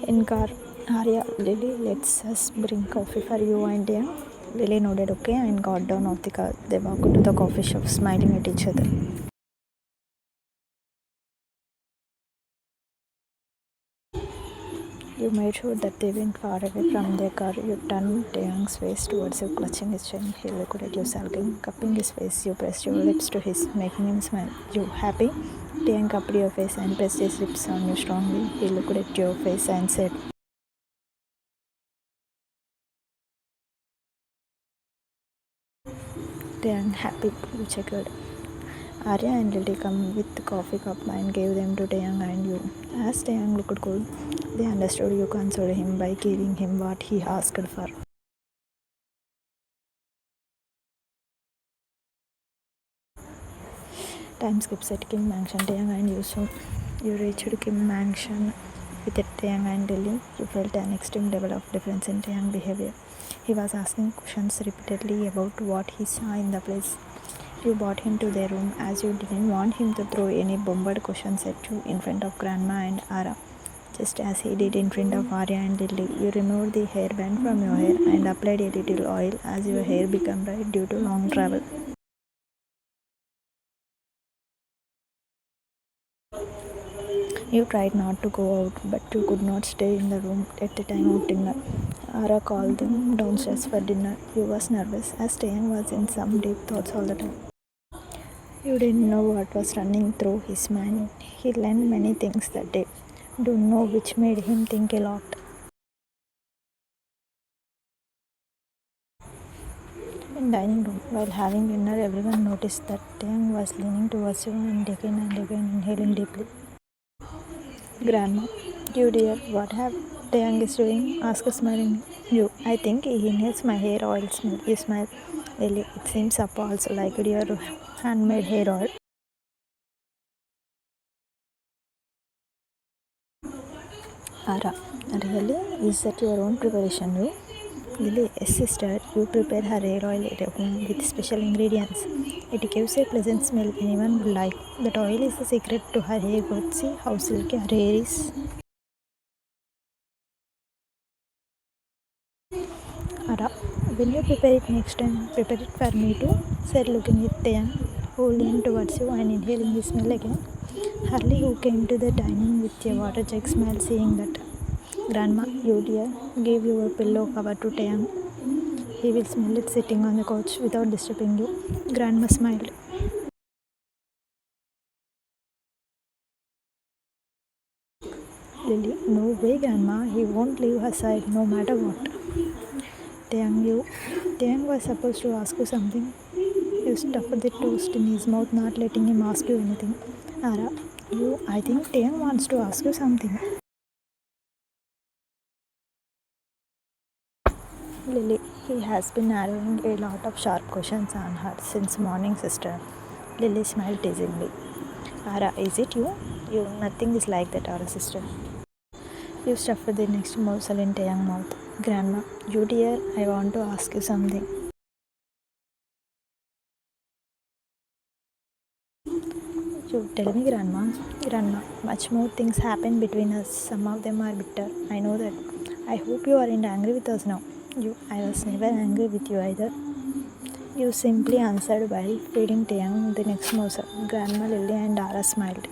In car, Arya, Lily, let's us bring coffee for you and Taehyung. Lily nodded okay and got down off the car. They walked to the coffee shop, smiling at each other. You made sure that they went far away from their car. You turned Taehyung's face towards you, clutching his chin. He looked at you sulking, cupping his face. You pressed your lips to his, making him smile. You happy? Taehyung cupped your face and pressed his lips on you strongly. He looked at your face and said, Taehyung, happy? You checked. Arya and Lily come with the coffee cup and gave them to Taehyung and you. As Taehyung looked cool, they understood you consoled him by giving him what he asked for. Time skips at Kim Mansion, Taehyung and you soon. You reached Kim Mansion with Taehyung and Lily. You felt an extreme level of difference in Taehyung's behavior. He was asking questions repeatedly about what he saw in the place. You brought him to their room as you didn't want him to throw any bombard questions at you in front of Grandma and Ara. Just as he did in front of Arya and Lily, you removed the hairband from your hair and applied a little oil as your hair became bright due to long travel. You tried not to go out, but you could not stay in the room at the time of dinner. Ara called them downstairs for dinner. You was nervous as Taehyung was in some deep thoughts all the time. You didn't know what was running through his mind. He learned many things that day. Don't know which made him think a lot. In dining room, while having dinner, everyone noticed that Taehyung was leaning towards you and again inhaling deeply. Grandma, you dear, what have Taehyung is doing? Asked smiling. You, I think he inhales my hair oil smell. You smile. Lily, it seems up also like your handmade hair oil. Ara, really? Is that your own preparation, you? Lily, yes, sister, you prepare her hair oil at home with special ingredients. It gives a pleasant smell anyone would like. That oil is the secret to her hair growth. See how silky her hair is. Ara, when you prepare it next time, prepare it for me too, said looking at Taehyung, who leaned towards you and inhaling his smell again. Harley, who came to the dining with a water jug, smiled, seeing that. Grandma, you dear, give your pillow cover to Taehyung. He will smell it sitting on the couch without disturbing you. Grandma smiled. Lily, no way, Grandma. He won't leave her side no matter what. Taehyung was supposed to ask you something. You stuffed the toast in his mouth, not letting him ask you anything. Ara, I think Taehyung wants to ask you something. Lily, he has been narrowing a lot of sharp questions on her since morning, sister. Lily smiled teasingly. Ara, is it you? You, nothing is like that, Ara, sister. You stuffed the next morsel in Taehyung's mouth. Grandma, you dear, I want to ask you something. You tell me, Grandma. Grandma, much more things happen between us. Some of them are bitter. I know that. I hope you aren't angry with us now. You, I was never angry with you either. You simply answered while feeding Taehyung the next morsel. Grandma, Lily, and Dara smiled.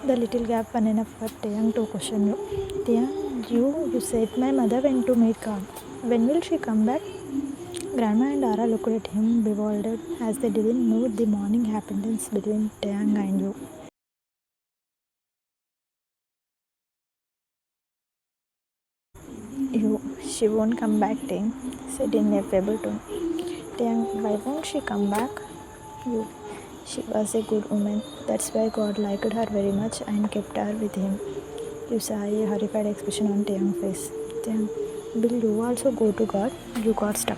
The little gap was enough for Taehyung to question you. Taehyung, you said my mother went to meet God. When will she come back? Grandma and Dara looked at him bewildered as they didn't know the morning happenings between Taehyung and you. She won't come back, Taehyung said in a feeble tone. Taehyung, why won't she come back? You, she was a good woman. That's why God liked her very much and kept her with him. You saw a horrified expression on Taehyung's face. Taehyung, will you also go to God? You got stuck.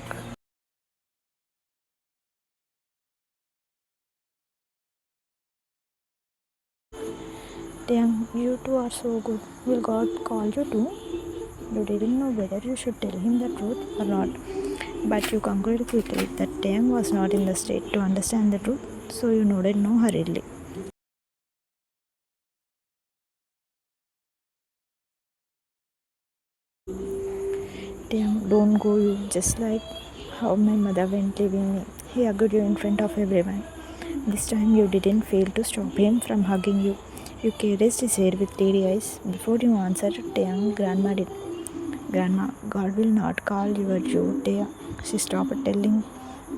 Taehyung, you two are so good. Will God call you too? You didn't know whether you should tell him the truth or not, but you concluded quickly that Taehyung was not in the state to understand the truth, so you nodded no hurriedly. just like how my mother went leaving me. He hugged you in front of everyone. This time you didn't fail to stop him from hugging you. You caressed his hair with teary eyes. Before you answered, Taehyung, Grandma did. Grandma, God will not call your Jew, Tae. She stopped telling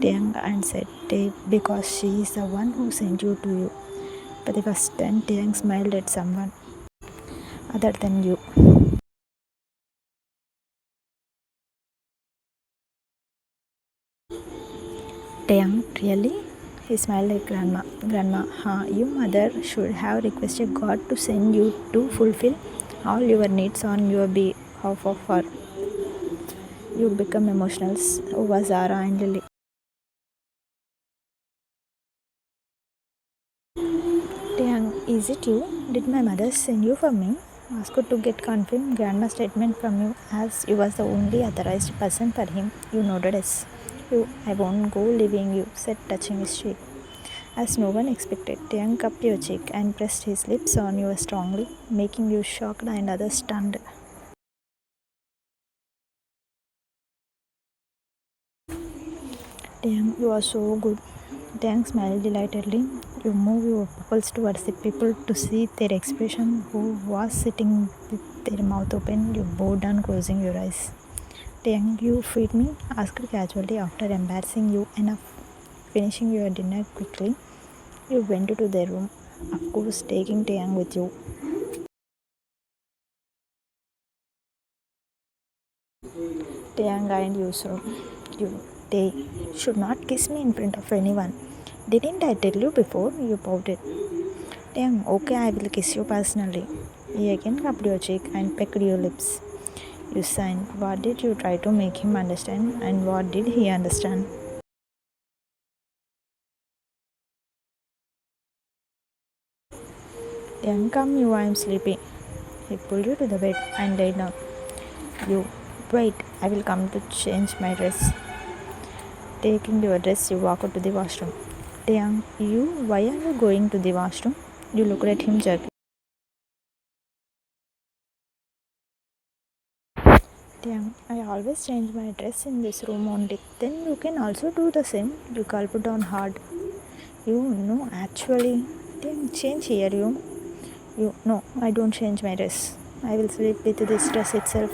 Taehyung and said, Tae, because she is the one who sent you to you. For the first time, Taehyung smiled at someone other than you. Taehyung, really? He smiled at Grandma. Grandma, your mother should have requested God to send you to fulfill all your needs on your behalf of her. You become emotional over Zara and Lily. Taehyung, is it you? Did my mother send you for me? Asked to get confirmed Grandma's statement from you as you was the only authorized person for him. You nodded yes. You, I won't go leaving you, said touching his cheek. As no one expected, Taehyung cupped your cheek and pressed his lips on you strongly, making you shocked and others stunned. Taehyung, you are so good. Taehyung smiled delightedly. You move your pupils towards the people to see their expression, who was sitting with their mouth open. You bowed down, closing your eyes. Taehyung, you feed me? Asked casually after embarrassing you enough. Finishing your dinner quickly, you went to their room, of course taking Taehyung with you. Taehyung and you so you Tae should not kiss me in front of anyone. Didn't I tell you before? You pouted. Taehyung, okay, I will kiss you personally. He again cupped your cheek and pecked your lips. You signed. What did you try to make him understand, and what did he understand? Taehyung, come you, I am sleepy. He pulled you to the bed and laid down. You, wait, I will come to change my dress. Taking your dress, you walked to the washroom. Taehyung, you, why are you going to the washroom? You looked at him jerkily. Taehyung, I always change my dress in this room only. Then you can also do the same. You gulped down hard. You, no, actually. Taehyung, change here, you. You, no, I don't change my dress. I will sleep with this dress itself.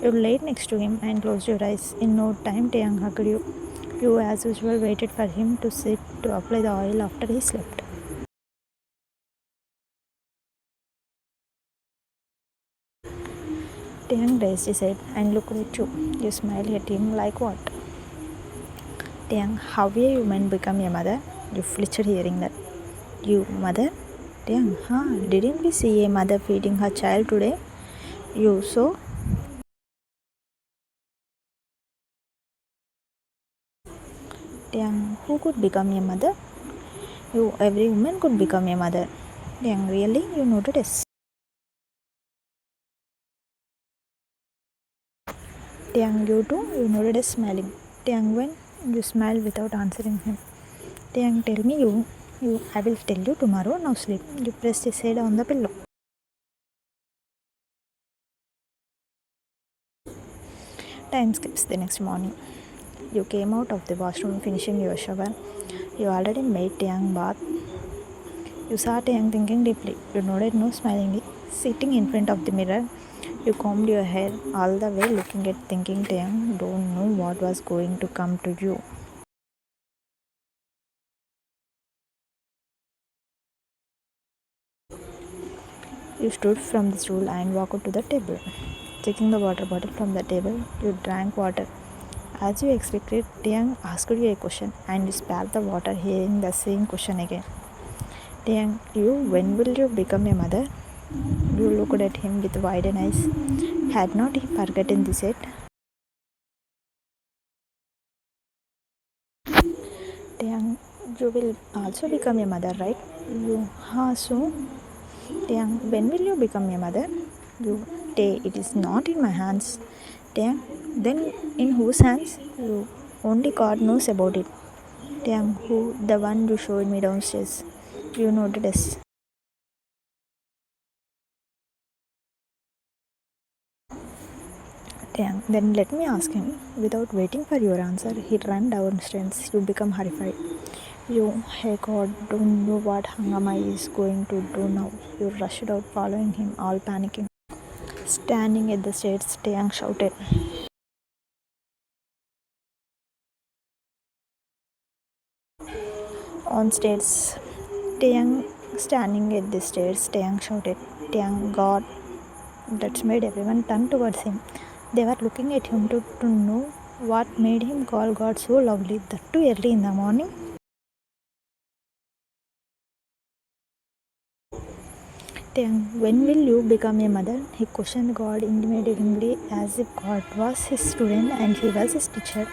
You laid next to him and closed your eyes. In no time, Taehyung hugged you. You, as usual, waited for him to sit to apply the oil after he slept. Taehyung raised his head and looked at you. You smiled at him like what? Taehyung, how a woman become a mother? You flinched hearing that. You, mother? Taehyung, didn't we see a mother feeding her child today? You, so? Taehyung, who could become a mother? You, every woman could become a mother. Taehyung, really? You noted yes. Taehyung, you too? You noted yes, smiling. Taehyung, when? You smiled without answering him. Taehyung, tell me you, I will tell you tomorrow, now sleep. You pressed his head on the pillow. Time skips the next morning. You came out of the washroom finishing your shower. You already made Taehyung bath. You saw Taehyung thinking deeply. You nodded no smilingly. Sitting in front of the mirror, you combed your hair all the way looking at thinking Taehyung don't know what was going to come to you. You stood from the stool and walked to the table. Taking the water bottle from the table, you drank water. As you expected, Taehyung asked you a question and you spat the water hearing the same question again. Taehyung, you, when will you become a mother? You looked at him with widened eyes. Had not he forgotten this yet? Taehyung, you will also become a mother, right? You, so? Taehyung, when will you become a mother? You, Tae, it is not in my hands. Taehyung, then in whose hands? You, only God knows about it. Taehyung, who? The one you showed me downstairs. You noted yes. Taehyung, then let me ask him. Without waiting for your answer, he ran downstairs. You become horrified. You, hey God, don't know what Hangama is going to do now. You rushed out following him, all panicking. Standing at the stairs, Taehyung shouted. On stairs, Taehyung standing at the stairs, Taehyung shouted. Taehyung, God, that made everyone turn towards him. They were looking at him to know what made him call God so loudly, that too early in the morning. Taehyung, when will you become a mother? He questioned God intimidatingly, as if God was his student and he was his teacher.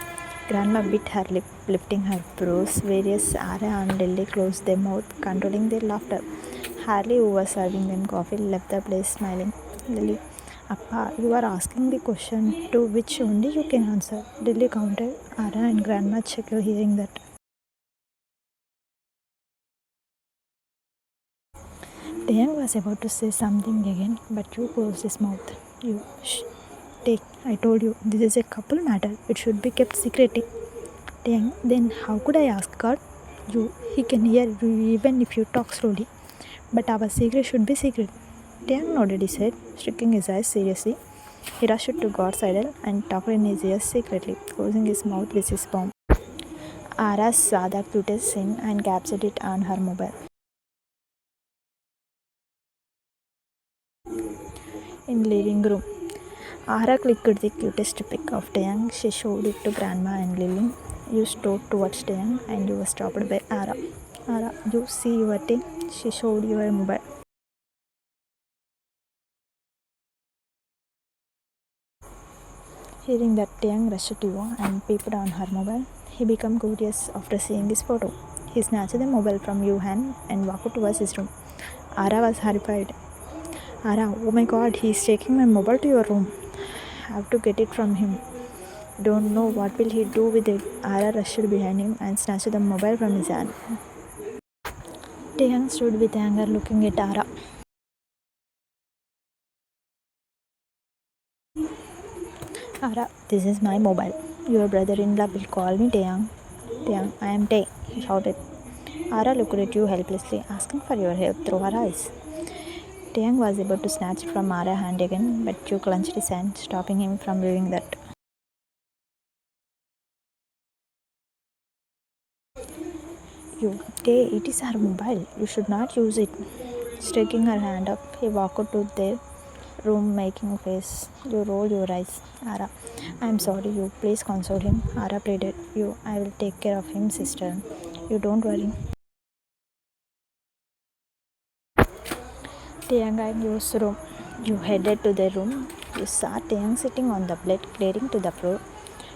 Grandma bit her lip, lifting her brows. Various Ara and Lily closed their mouth, controlling their laughter. Harley, who was serving them coffee, left the place smiling. Lily, Appa, you are asking the question to which only you can answer. Lily countered. Ara and Grandma chuckled hearing that. Taehyung was about to say something again, but you closed his mouth. You, shh, take, I told you, this is a couple matter. It should be kept secretly. Taehyung, then how could I ask God? You, he can hear you even if you talk slowly. But our secret should be secret. Taehyung nodded his head, shrinking his eyes seriously. He rushed to God's idol and talked in his ears secretly, closing his mouth with his palm. Ara saw the cutest scene and captured it on her mobile. In living room, Ara clicked the cutest pic of Taehyung. She showed it to Grandma and Lily. You strode towards Taehyung and you were stopped by Ara. Ara, you see your tea? She showed your mobile. Hearing that, Taehyung rushed to you and peeped on her mobile. He became curious after seeing this photo. He snatched the mobile from your hand and walked towards his room. Ara was horrified. Ara, oh my God, he is taking my mobile to your room. Have to get it from him. Don't know what will he do with it. Ara rushed behind him and snatched the mobile from his hand. Taehyung stood with anger looking at Ara. Ara, this is my mobile. Your brother-in-law will call me Taehyung. Taehyung, I am Tae, he shouted. Ara looked at you helplessly, asking for your help through her eyes. Taehyung was about to snatch it from Ara's hand again, but you clenched his hand, stopping him from doing that. You, Tae, it is her mobile. You should not use it. Sticking her hand up, he walked to their room making a face. You roll your eyes. Ara, I am sorry, you. Please console him. Ara pleaded. You, I will take care of him, sister. You don't worry. Taehyung and Yu's room. You headed to their room. You saw Taehyung sitting on the bed, glaring to the floor.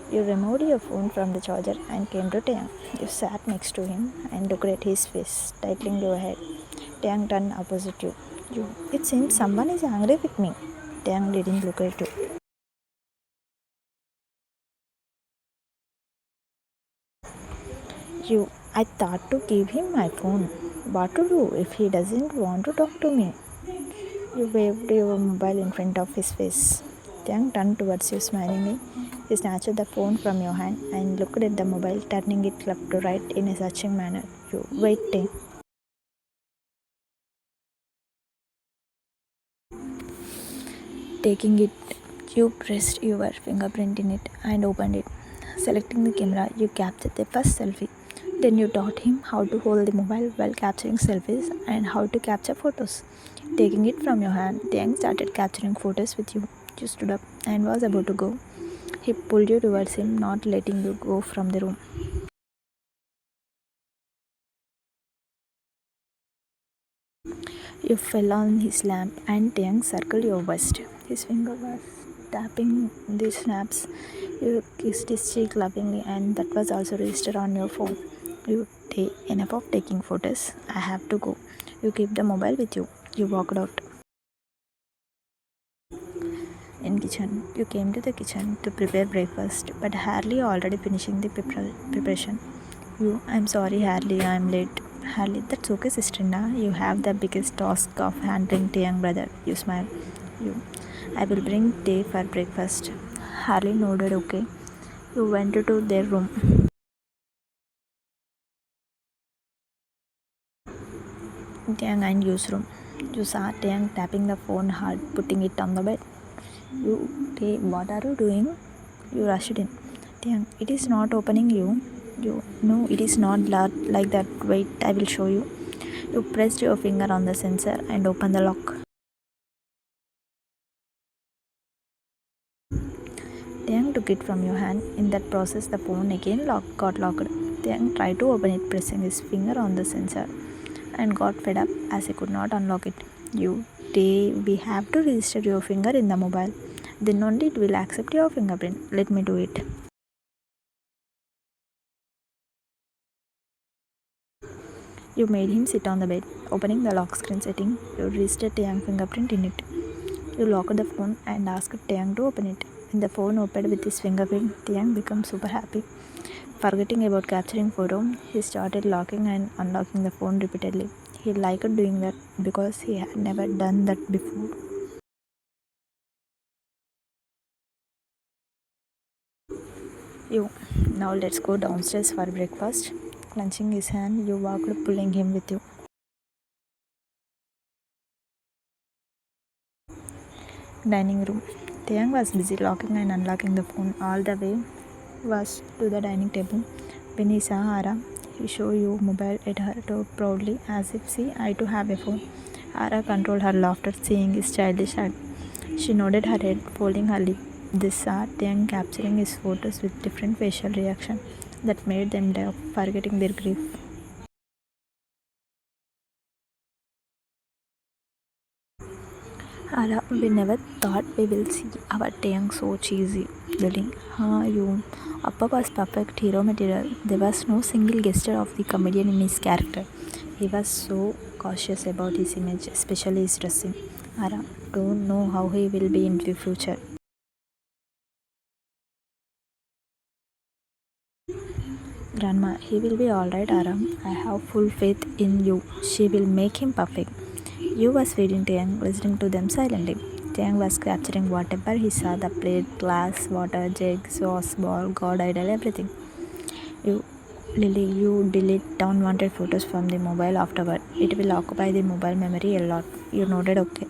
You removed your phone from the charger and came to Taehyung. You sat next to him and looked at his face, titling your head. Taehyung turned opposite you. You, it seems someone is angry with me. Taehyung didn't look at you. You, I thought to give him my phone. What to do if he doesn't want to talk to me? You waved your mobile in front of his face. Taehyung turned towards you smilingly. He snatched the phone from your hand and looked at the mobile, turning it left to right in a searching manner. You, wait, Tae. Taking it, you pressed your fingerprint in it and opened it. Selecting the camera, you captured the first selfie. Then you taught him how to hold the mobile while capturing selfies and how to capture photos. Taking it from your hand, Taehyung started capturing photos with you. You stood up and was about to go. He pulled you towards him, not letting you go from the room. You fell on his lap and Taehyung circled your waist. His finger was tapping the snaps. You kissed his cheek lovingly and that was also registered on your phone. You, Tae, enough of taking photos. I have to go. You keep the mobile with you. You walked out. In kitchen, you came to the kitchen to prepare breakfast, but Harley already finishing the preparation. You, I'm sorry, Harley, I'm late. Harley, that's okay, sister. You have the biggest task of handling tea, young brother. You smile. You, I will bring tea for breakfast. Harley nodded okay. You went to their room. Taehyung and Yu's room. You saw Taehyung tapping the phone hard, putting it on the bed. You, Tae, what are you doing? You rushed in. Taehyung, it is not opening you. You, no, it is not like that. Wait, I will show you. You pressed your finger on the sensor and opened the lock. Taehyung took it from your hand. In that process, the phone again got locked. Taehyung tried to open it, pressing his finger on the sensor, and got fed up as he could not unlock it. You, Tae, we have to register your finger in the mobile. Then only it will accept your fingerprint. Let me do it. You made him sit on the bed. Opening the lock screen setting, you registered Taehyung's fingerprint in it. You locked the phone and asked Taehyung to open it. When the phone opened with his fingerprint, Taehyung became super happy. Forgetting about capturing photo, he started locking and unlocking the phone repeatedly. He liked doing that because he had never done that before. You, now let's go downstairs for breakfast. Clenching his hand, you walked, pulling him with you. Dining room. Taehyung was busy locking and unlocking the phone. All the way was to the dining table. When he saw Ara, he showed you mobile at her door proudly, as if, see, I too have a phone. Ara controlled her laughter, seeing his childish act. She nodded her head, folding her lip. This saw Taehyung capturing his photos with different facial reaction that made them laugh, forgetting their grief. Ara, we never thought we will see our Taehyung so cheesy. Lily, you. Appa was perfect hero material. There was no single gesture of the comedian in his character. He was so cautious about his image, especially his dressing. Ara, don't know how he will be in the future. Grandma, he will be alright, Aram. I have full faith in you. She will make him perfect. You was feeding Taehyung, listening to them silently. Taehyung was capturing whatever he saw, the plate, glass, water, jug, sauce, ball, god idol, everything. You, Lily, you delete unwanted photos from the mobile afterward. It will occupy the mobile memory a lot. You nodded okay.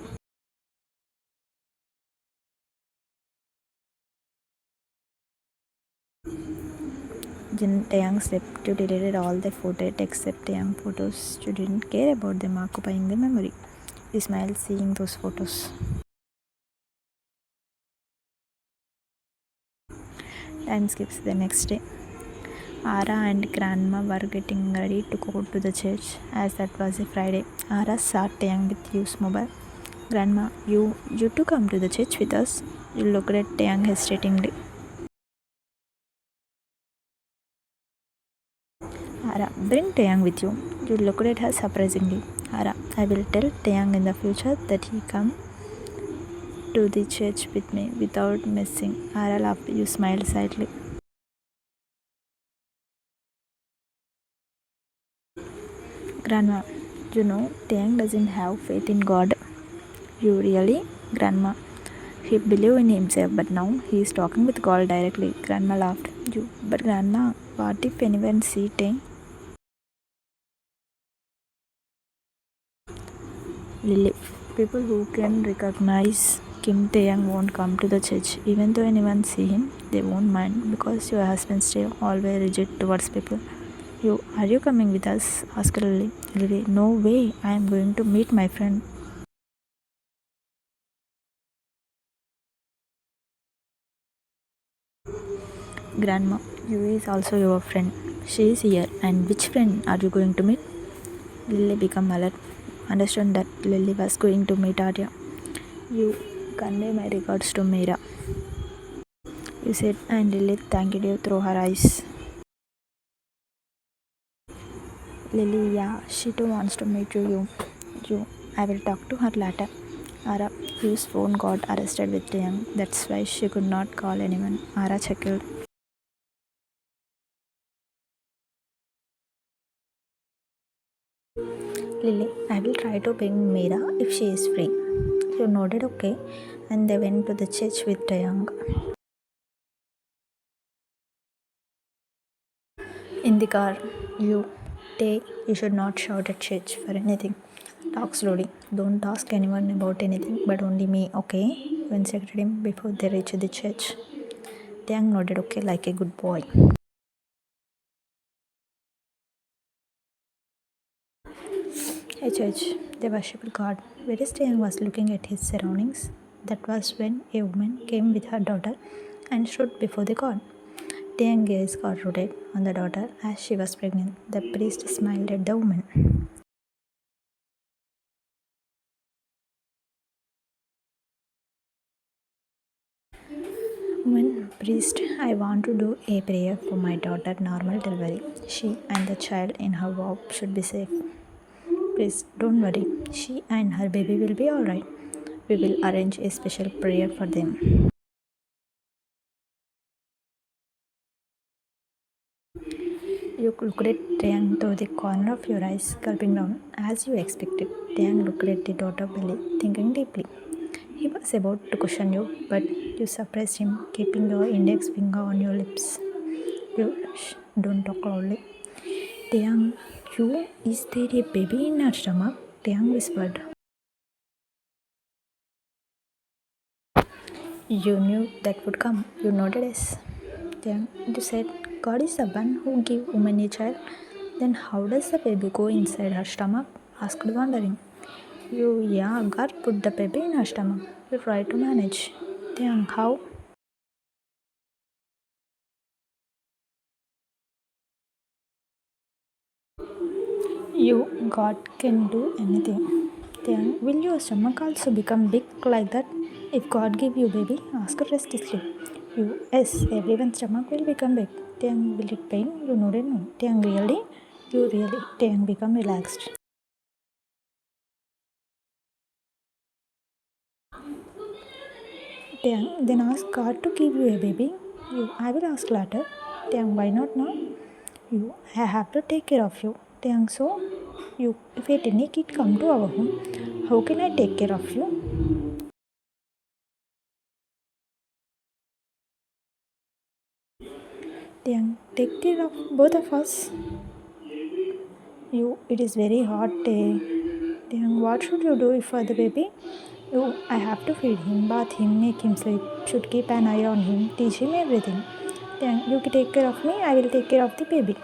Then Taehyung slept. You deleted all the photos except Taehyung photos. You didn't care about them occupying the memory. You smiled seeing those photos. Time skips the next day. Ara and Grandma were getting ready to go to the church as that was a Friday. Ara sat Taehyung with Yu's mobile. Grandma, you to come to the church with us? You looked at Taehyung hesitatingly. Ara, bring Taehyung with you. You looked at her surprisingly. Ara, I will tell Taehyung in the future that he come to the church with me without missing. Ara laughed. You smiled slightly. Grandma, you know Taehyung doesn't have faith in God. You really? Grandma, he believed in himself, but now he is talking with God directly. Grandma laughed. You, but Grandma, what if anyone see Tae? Lily, people who can recognize Kim Taeyang won't come to the church. Even though anyone see him, they won't mind because your husband stay always rigid towards people. You, are you coming with us? Asked Lily. Lily, no way. I am going to meet my friend. Grandma, you is also your friend. She is here. And which friend are you going to meet? Lily became alert. Understood that Lily was going to meet Arya. You convey my regards to Meera. You said, and Lily thanked you through her eyes. Lily, yeah, she too wants to meet you. I will talk to her later. Ara, whose phone got arrested with Taehyung. That's why she could not call anyone. Ara chuckled. Lily, I will try to ping Meera if she is free. You nodded okay, and they went to the church with Taehyung. In the car, you should not shout at church for anything. Talk slowly. Don't ask anyone about anything, but only me, okay? When secreted him before they reached the church. Taehyung nodded okay like a good boy. At church, they worshipped God. Whereas Taehyung was looking at his surroundings. That was when a woman came with her daughter and stood before the God. Taehyung gaze got rooted on the daughter as she was pregnant. The priest smiled at the woman. When priest, I want to do a prayer for my daughter normal delivery. She and the child in her womb should be safe. Priest, don't worry. She and her baby will be alright. We will arrange a special prayer for them. You looked at Taehyung through the corner of your eyes, gulping down, as you expected. Taehyung looked at the daughter belly, thinking deeply. He was about to question you, but you surprised him, keeping your index finger on your lips. Don't talk loudly. Taehyung, is there a baby in her stomach? Taehyung whispered. You knew that would come. You nodded yes. Taehyung, you said, God is the one who gave woman a child. Then how does the baby go inside her stomach? Asked wondering. Yeah, God put the baby in her stomach. You try to manage. Taehyung, how? God can do anything. Then, will your stomach also become big like that? If God give you baby, ask restlessly. Yes, everyone's stomach will become big. Then, will it pain? You nodded no. Then, really? You really? Then, become relaxed. Then ask God to give you a baby. I will ask later. Then, why not now? I have to take care of you. Then, so, if a tiny kid come to our home, how can I take care of you? Then, take care of both of us. It is very hot day. Then, what should you do for the baby? I have to feed him, bath him, make him sleep, should keep an eye on him, teach him everything. Then, you can take care of me, I will take care of the baby.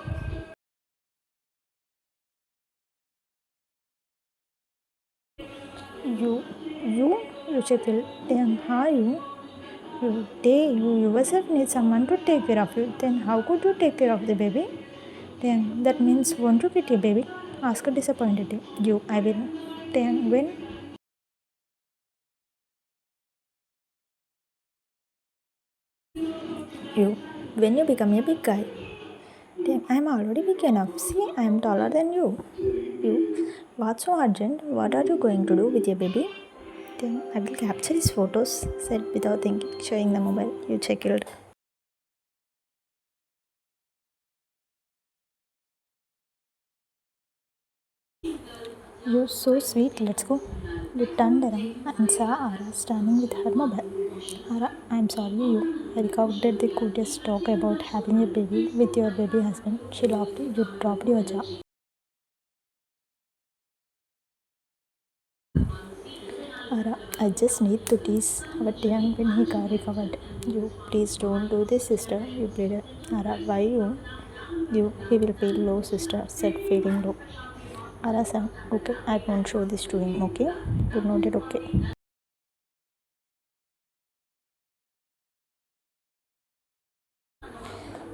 You, you check it. Then, how you yourself need someone to take care of you. Then, how could you take care of the baby? Then, that means won't you get a baby? Ask disappointed. I will. Then, when? You, when you become a big guy. Then, I'm already big enough. See, I am taller than you. What's so urgent? What are you going to do with your baby? Then, I will capture his photos, said without thinking, showing the mobile. You checked. You're so sweet, let's go. You turned around and saw Ara standing with her mobile. Ara, I'm sorry, I recorded the coolest talk about having a baby with your baby husband. She laughed. You dropped your jaw. Ara, I just need to tease our young when he got recovered. Please don't do this, sister. You pleaded. Ara, why you? He will feel low, sister, said feeling low. Ara said, okay, I won't show this to him, okay? You nodded, okay.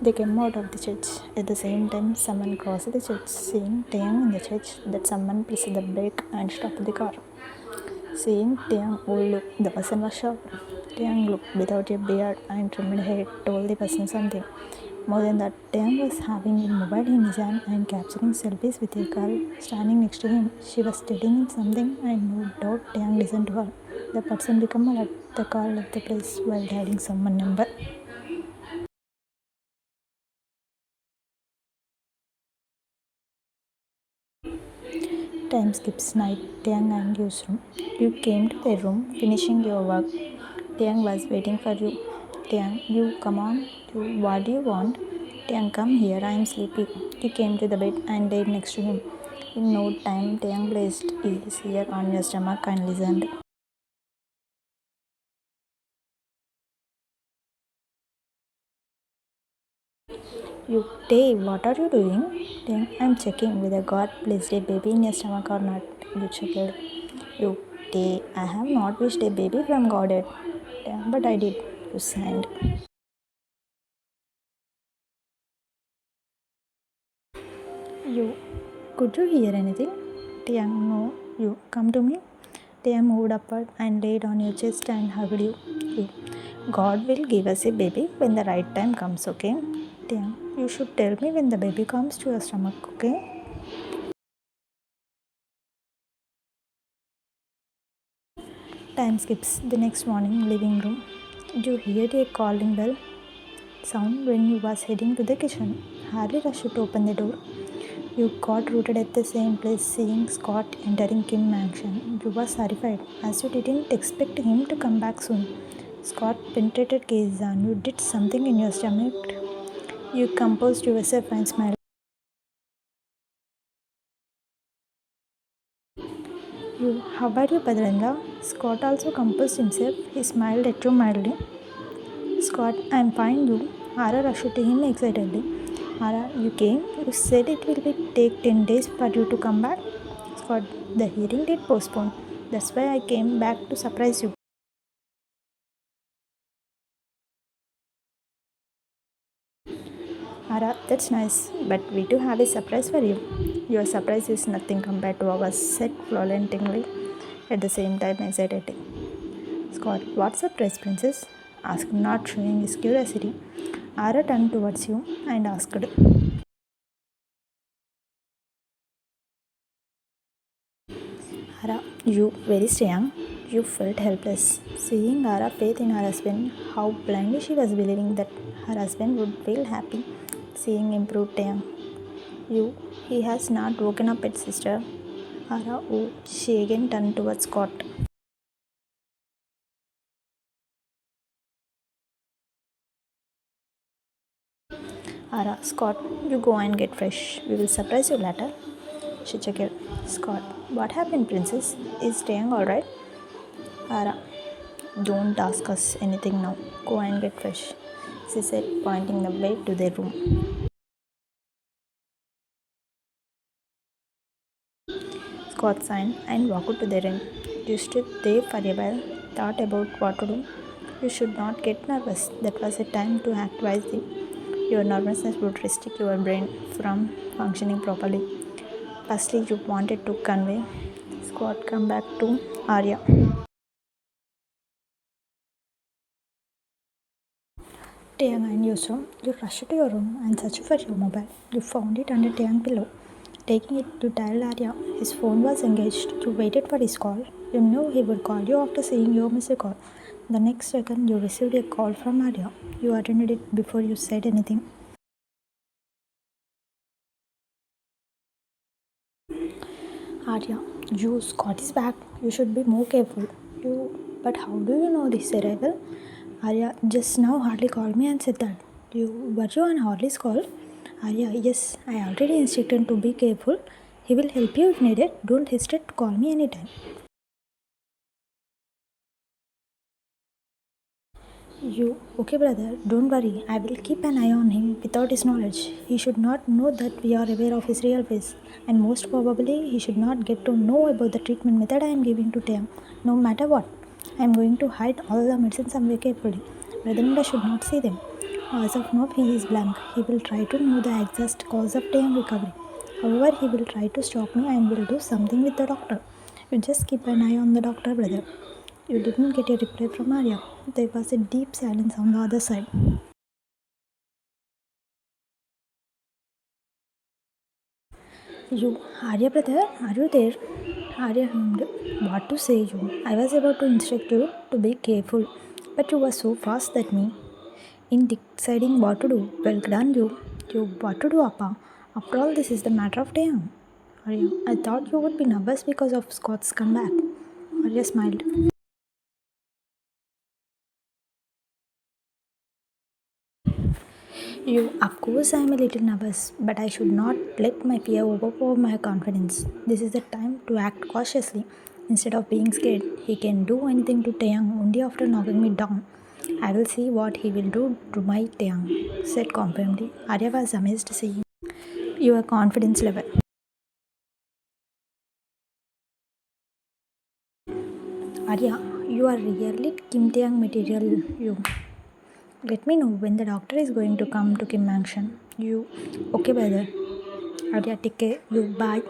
They came out of the church. At the same time, someone crossed the church. Seeing Taehyung in the church, that someone pressed the brake and stopped the car. Seeing Taehyung, oh look, the person was shocked. Taehyung looked without a beard and trimmed hair, told the person something. More than that, Taehyung was having a mobile in his hand and capturing selfies with a girl standing next to him. She was studying something and no doubt Taehyung listened to her. The person became alert. The car left the place while dialing someone number. Time skips night. Taehyung and Yu's room. You came to their room, finishing your work. Taehyung was waiting for you. Taehyung, you come on. What do you want? Taehyung, come here, I am sleepy. He came to the bed and laid next to him. In no time, Taehyung placed his ear on your stomach and listened. You, Tay, what are you doing? Taehyung, I'm checking whether God placed a baby in your stomach or not. You chuckled. You, Tay, I have not wished a baby from God yet. Taehyung, but I did. You signed. You, could you hear anything? Taehyung, no. You, come to me. Taehyung moved upward and laid on your chest and hugged you. You, God will give us a baby when the right time comes, okay? Taehyung, you should tell me when the baby comes to your stomach, okay? Time skips. The next morning, living room. You heard a calling bell sound when you was heading to the kitchen. Harley rushed to open the door. You got rooted at the same place, seeing Scott entering Kim mansion. You was horrified, as you didn't expect him to come back soon. Scott penetrated gaze on you. Did something in your stomach. You composed yourself and smiled. You, how are you, brother-in-law? Scott also composed himself. He smiled at you mildly. Scott, I'm fine, you. Ara rushed to him excitedly. Ara, you came? You said it will take 10 days for you to come back? Scott, the hearing did postpone. That's why I came back to surprise you. Ara, that's nice, but we do have a surprise for you. Your surprise is nothing compared to ours, said flauntingly, at the same time excitedly. Scott, what's surprise, princess? Asked, not showing his curiosity. Ara turned towards you and asked, Ara, you very young. You felt helpless. Seeing Ara's faith in her husband, how blindly she was believing that her husband would feel happy seeing improved Taehyung. You, he has not woken up yet, sister. Ara, oh, she again turned towards Scott. Ara, Scott, you go and get fresh. We will surprise you later. She checked. Scott, what happened, princess? Is Taehyung alright? Ara, don't ask us anything now. Go and get fresh, she said, pointing the way to their room. Scott signed and walked to the room. You stood there for a while, thought about what to do. You should not get nervous. That was a time to act wisely. Your nervousness would restrict your brain from functioning properly. Firstly, you wanted to convey. Scott, come back to Arya. Taehyung and Yusuf, you rushed to your room and searched for your mobile. You found it under Taehyung's pillow. Taking it, you dialed Arya. His phone was engaged. You waited for his call. You knew he would call you after seeing your missed call. The next second, you received a call from Arya. You attended it before you said anything. Arya, you, Scott is back. You should be more careful. You, but how do you know this arrival? Arya, just now Harley called me and said that. Were you on Harley's call? Arya, yes, I already instructed him to be careful. He will help you if needed. Don't hesitate to call me anytime. You, okay, brother, don't worry. I will keep an eye on him without his knowledge. He should not know that we are aware of his real face, and most probably, he should not get to know about the treatment method I am giving to Tam. No matter what, I am going to hide all the medicines somewhere carefully. Brother should not see them. As of now, he is blank. He will try to know the exact cause of Tam recovery. However, he will try to stop me and will do something with the doctor. You just keep an eye on the doctor, brother. You didn't get a reply from Arya. There was a deep silence on the other side. You, Arya brother, are you there? Arya hummed. What to say, you? I was about to instruct you to be careful, but you were so fast that me. In deciding what to do, well done, you. You, what to do, Appa? After all, this is the matter of time. Arya, I thought you would be nervous because of Scott's comeback. Arya smiled. Of course, I am a little nervous, but I should not let my fear overpower my confidence. This is the time to act cautiously. Instead of being scared, he can do anything to Taeyang only after knocking me down. I will see what he will do to my Taeyang, said confidently. Arya was amazed seeing your confidence level. Arya, you are really Kim Taeyang material, you. Let me know when the doctor is going to come to Kim Mansion. You. Okay, brother. Arya, take care. You. Bye.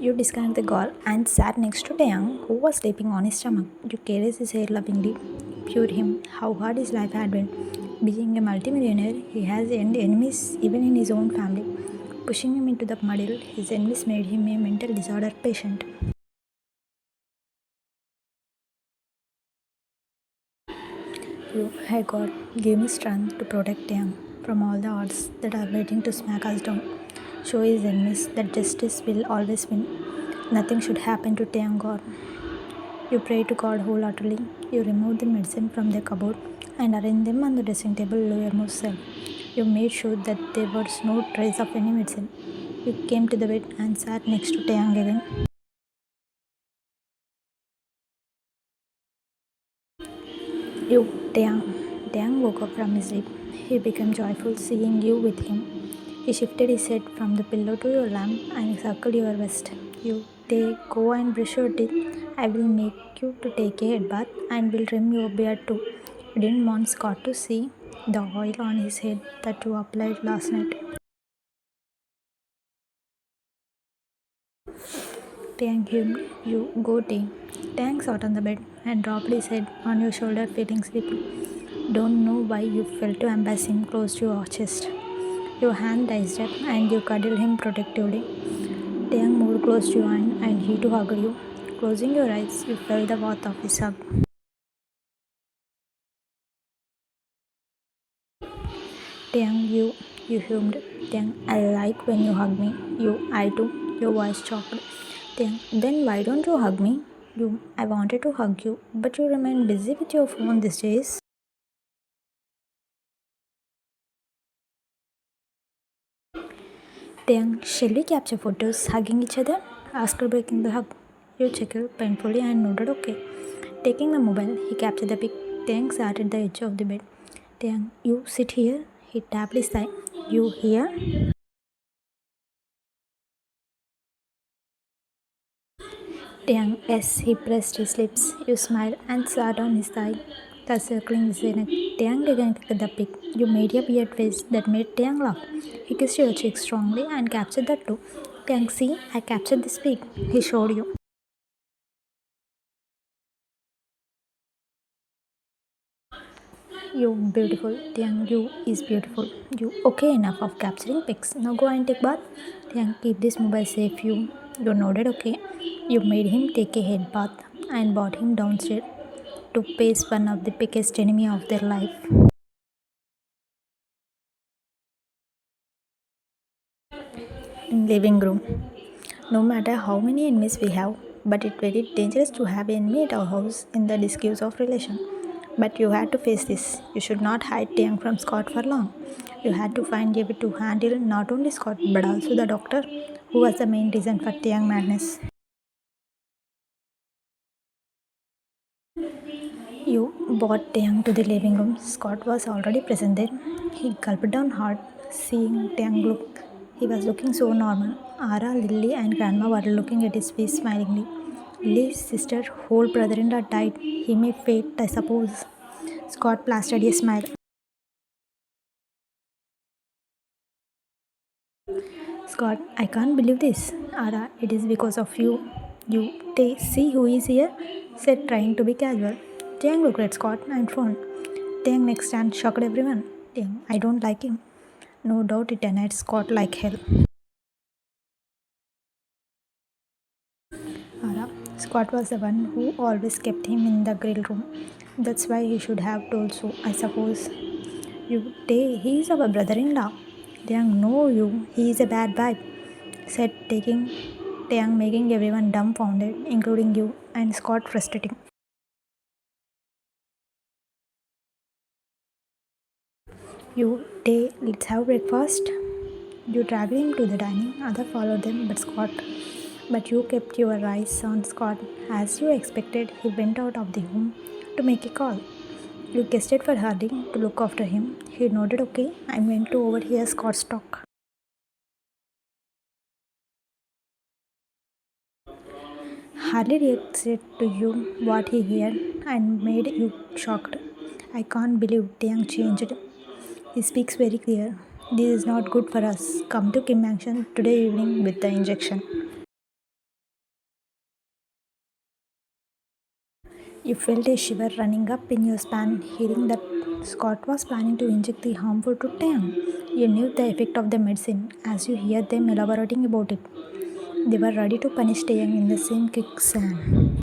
You disconnect the girl and sat next to Taeyang, who was sleeping on his stomach. You caressed his hair lovingly. Pure him, how hard his life had been. Being a multimillionaire, he has enemies even in his own family. Pushing him into the muddle, his enemies made him a mental disorder patient. You, hey God, give me strength to protect Taeyang from all the odds that are waiting to smack us down. Show his enemies that justice will always win. Nothing should happen to Taeyang God. You pray to God wholeheartedly. You remove the medicine from the cupboard and arrange them on the dressing table lowermost cell. You made sure that there was no trace of any medicine. You came to the bed and sat next to Taeyang again. You, Taeyang. Taeyang woke up from his sleep. He became joyful seeing you with him. He shifted his head from the pillow to your lamp and circled your waist. You, go and brush your teeth. I will make you to take a head bath and will trim your beard too. You didn't want Scott to see the oil on his head that you applied last night. Thank him. You go, Tay. Tank sat on the bed and dropped his head on your shoulder, feeling sleepy. Don't know why you felt to embrace him close to your chest. Your hand raised up and you cuddled him protectively. Taeyang moved close to you and he too hugged you. Closing your eyes, you felt the warmth of his hug. Taeyang, you hummed. Taeyang, I like when you hug me. You, I too. Your voice chopped. Taeyang, then why don't you hug me? You, I wanted to hug you, but you remain busy with your phone these days. Taeyang, shall we capture photos hugging each other? Asked her, breaking the hug. You chuckled painfully and nodded okay. Taking the mobile, he captured the pic. Taeyang sat at the edge of the bed. Taeyang, you sit here. He tapped his thigh. You here? Taeyang, yes, he pressed his lips. You smiled and sat on his thigh, thus circling his neck. Taeyang again clicked the pic. You made a weird face that made Taeyang laugh. He kissed your cheek strongly and captured that too. Taeyang, see, I captured this pic. He showed you. You beautiful. Taeyang, you is beautiful. You okay enough of capturing pics. Now go and take bath. Taeyang, keep this mobile safe. You nodded okay. You made him take a head bath and brought him downstairs to face one of the biggest enemy of their life. In living room. No matter how many enemies we have, but it's very dangerous to have enemy at our house in the disguise of relation. But you had to face this. You should not hide Taeyang from Scott for long. You had to find a way to handle not only Scott but also the doctor, who was the main reason for Taeyang madness. You brought Taeyang to the living room. Scott was already present there. He gulped down hard, seeing Taeyang look. He was looking so normal. Ara, Lily, and Grandma were looking at his face smilingly. Lily's sister, whole brother-in-law died. He may fate, I suppose. Scott plastered a smile. Scott, I can't believe this. Ara, it is because of you. You, they see who is here? Said, trying to be casual. Taeyang looked at Scott and frowned. Taeyang next and shocked everyone. Taeyang, I don't like him. No doubt it annoyed Scott like hell. Ara, Scott was the one who always kept him in the grill room. That's why he should have told so, I suppose. You, he is our brother-in-law. Taeyang, no, you, he is a bad vibe, said taking Taeyang, making everyone dumbfounded, including you and Scott frustrating. Tay, let's have breakfast. You dragged him to the dining, other followed them, but you kept your eyes on Scott. As you expected, he went out of the home to make a call. You gestured for Harding to look after him. He nodded okay and went to overhear Scott's talk. Harley reacted to you what he heard and made you shocked. I can't believe Taehyung changed. He speaks very clear. This is not good for us. Come to Kim Action today evening with the injection. You felt a shiver running up in your spine, hearing that Scott was planning to inject the harmful to Taehyung. You knew the effect of the medicine as you heard them elaborating about it. They were ready to punish Taehyung in the same quicksand.